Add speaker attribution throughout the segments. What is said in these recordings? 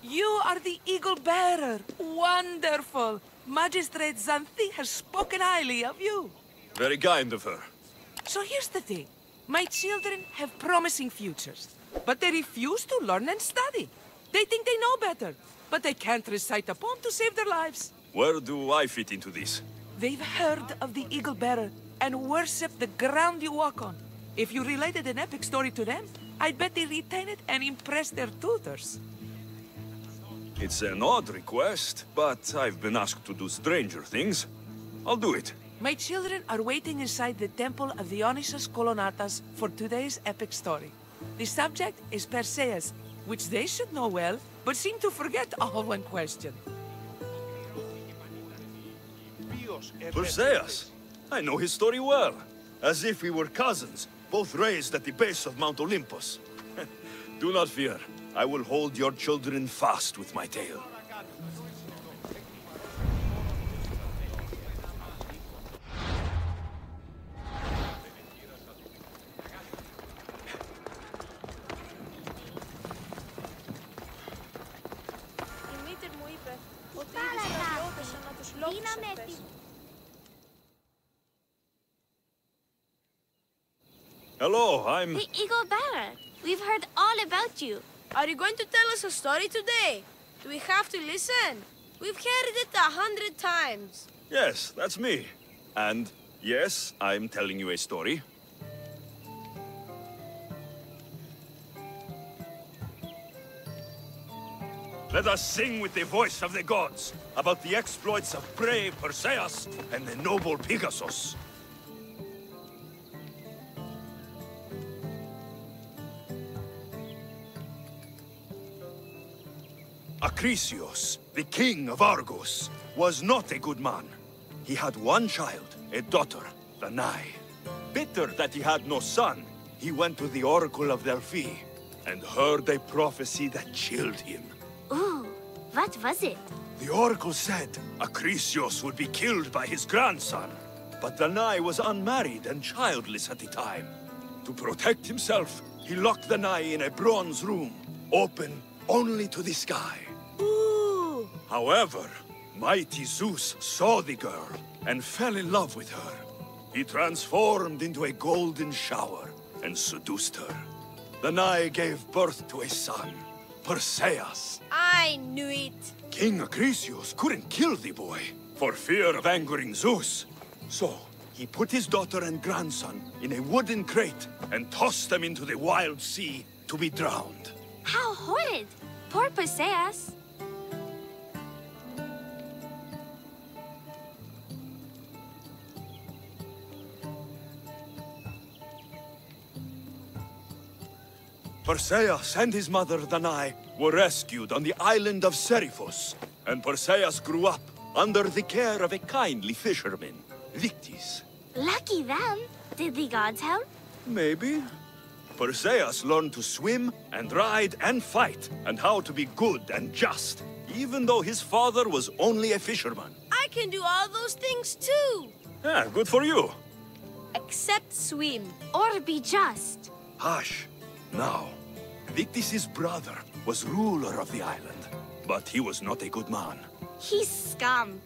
Speaker 1: You are the Eagle Bearer. Wonderful. Magistrate Xanthi has spoken highly of you.
Speaker 2: Very kind of her.
Speaker 1: So here's the thing. My children have promising futures, but they refuse to learn and study. They think they know better, but they can't recite a poem to save their lives.
Speaker 2: Where do I fit into this?
Speaker 1: They've heard of the Eagle Bearer and worship the ground you walk on. If you related an epic story to them, I'd bet they retain it and impress their tutors.
Speaker 2: It's an odd request, but I've been asked to do stranger things. I'll do it.
Speaker 1: My children are waiting inside the Temple of Dionysus Kolonatas for today's epic story. The subject is Perseus, which they should know well, but seem to forget all when questioned.
Speaker 2: Perseus? I know his story well. As if we were cousins, both raised at the base of Mount Olympus. Do not fear. I will hold your children fast with my tail. Hello, I'm...
Speaker 3: The Eagle Bearer. We've heard all about you.
Speaker 4: Are you going to tell us a story today? Do we have to listen? We've heard it 100 times.
Speaker 2: Yes, that's me. And yes, I'm telling you a story. Let us sing with the voice of the gods about the exploits of brave Perseus and the noble Pegasus. Acrisius, the king of Argos, was not a good man. He had one child, a daughter, Danae. Bitter that he had no son, he went to the oracle of Delphi and heard a prophecy that chilled him.
Speaker 3: Ooh, what was it?
Speaker 2: The oracle said Acrisius would be killed by his grandson. But Danae was unmarried and childless at the time. To protect himself, he locked Danae in a bronze room, open only to the sky.
Speaker 4: Ooh!
Speaker 2: However, mighty Zeus saw the girl and fell in love with her. He transformed into a golden shower and seduced her. Danae gave birth to a son, Perseus.
Speaker 4: I knew it.
Speaker 2: King Acrisius couldn't kill the boy for fear of angering Zeus. So, he put his daughter and grandson in a wooden crate and tossed them into the wild sea to be drowned.
Speaker 3: How horrid! Poor Perseus.
Speaker 2: Perseus and his mother Danae were rescued on the island of Seriphos, and Perseus grew up under the care of a kindly fisherman, Victis.
Speaker 3: Lucky them. Did the gods help?
Speaker 2: Maybe. Perseus learned to swim and ride and fight, and how to be good and just, even though his father was only a fisherman.
Speaker 4: I can do all those things too.
Speaker 2: Yeah, good for you.
Speaker 4: Except swim.
Speaker 3: Or be just.
Speaker 2: Hush. Now, Victis' brother was ruler of the island, but he was not a good man.
Speaker 4: He's scum.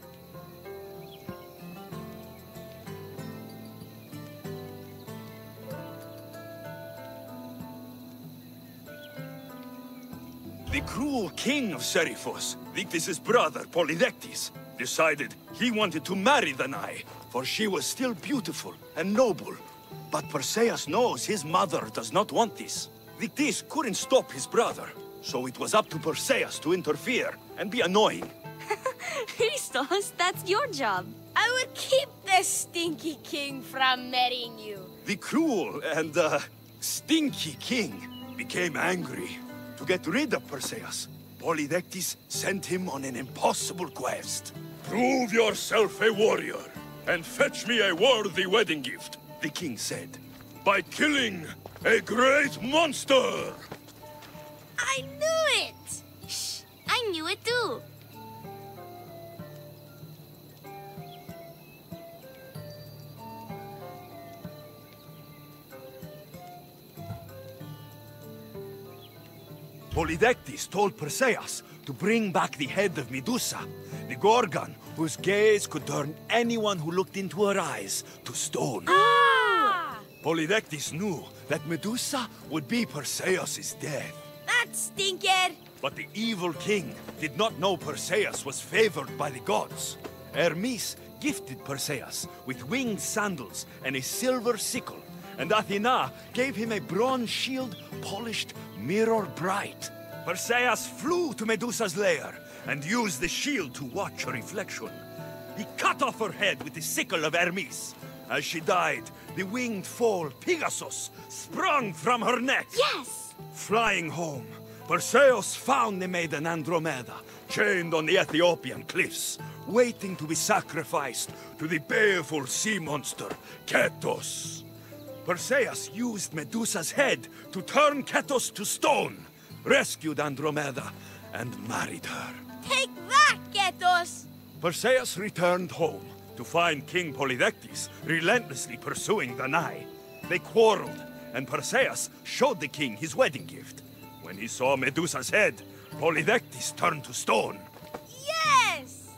Speaker 2: The cruel king of Seriphos, Victis' brother Polydectes, decided he wanted to marry Danae, for she was still beautiful and noble. But Perseus knows his mother does not want this. Victis couldn't stop his brother, so it was up to Perseus to interfere and be annoying.
Speaker 3: Christos, that's your job.
Speaker 4: I would keep the stinky king from marrying you.
Speaker 2: The cruel and, stinky king became angry. To get rid of Perseus, Polydectes sent him on an impossible quest. Prove yourself a warrior, and fetch me a worthy wedding gift, the king said, by killing a great monster!
Speaker 4: I knew it!
Speaker 3: Shh, I knew it too.
Speaker 2: Polydectes told Perseus to bring back the head of Medusa, the Gorgon whose gaze could turn anyone who looked into her eyes to stone.
Speaker 4: Ah!
Speaker 2: Polydectes knew that Medusa would be Perseus' death.
Speaker 4: That stinker!
Speaker 2: But the evil king did not know Perseus was favored by the gods. Hermes gifted Perseus with winged sandals and a silver sickle, and Athena gave him a bronze shield polished mirror bright. Perseus flew to Medusa's lair and used the shield to watch her reflection. He cut off her head with the sickle of Hermes. As she died, the winged foal Pegasus sprung from her neck.
Speaker 3: Yes!
Speaker 2: Flying home, Perseus found the maiden Andromeda, chained on the Ethiopian cliffs, waiting to be sacrificed to the baleful sea monster, Ketos. Perseus used Medusa's head to turn Ketos to stone, rescued Andromeda, and married her.
Speaker 4: Take that, Ketos!
Speaker 2: Perseus returned home to find King Polydectes relentlessly pursuing Danae. They quarreled, and Perseus showed the king his wedding gift. When he saw Medusa's head, Polydectes turned to stone.
Speaker 4: Yes!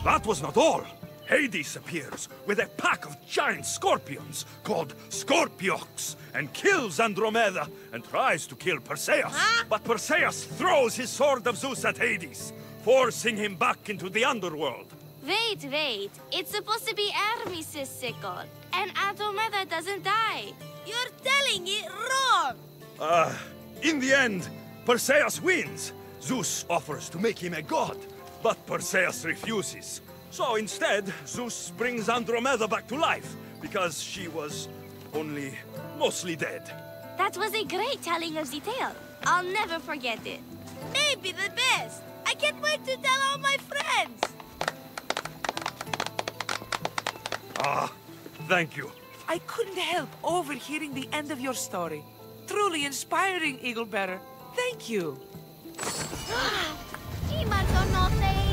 Speaker 2: That was not all. Hades appears with a pack of giant scorpions called Scorpiox and kills Andromeda and tries to kill Perseus.
Speaker 4: Huh?
Speaker 2: But Perseus throws his sword of Zeus at Hades, forcing him back into the underworld.
Speaker 3: Wait. It's supposed to be Hermes' sickle. And Andromeda doesn't die.
Speaker 4: You're telling it wrong!
Speaker 2: In the end, Perseus wins. Zeus offers to make him a god, but Perseus refuses. So instead, Zeus brings Andromeda back to life, because she was only mostly dead.
Speaker 3: That was a great telling of the tale. I'll never forget it.
Speaker 4: Maybe the best! I can't wait to tell all my friends!
Speaker 2: Thank you.
Speaker 1: I couldn't help overhearing the end of your story. Truly inspiring, Eaglebearer. Thank you.
Speaker 3: He must not say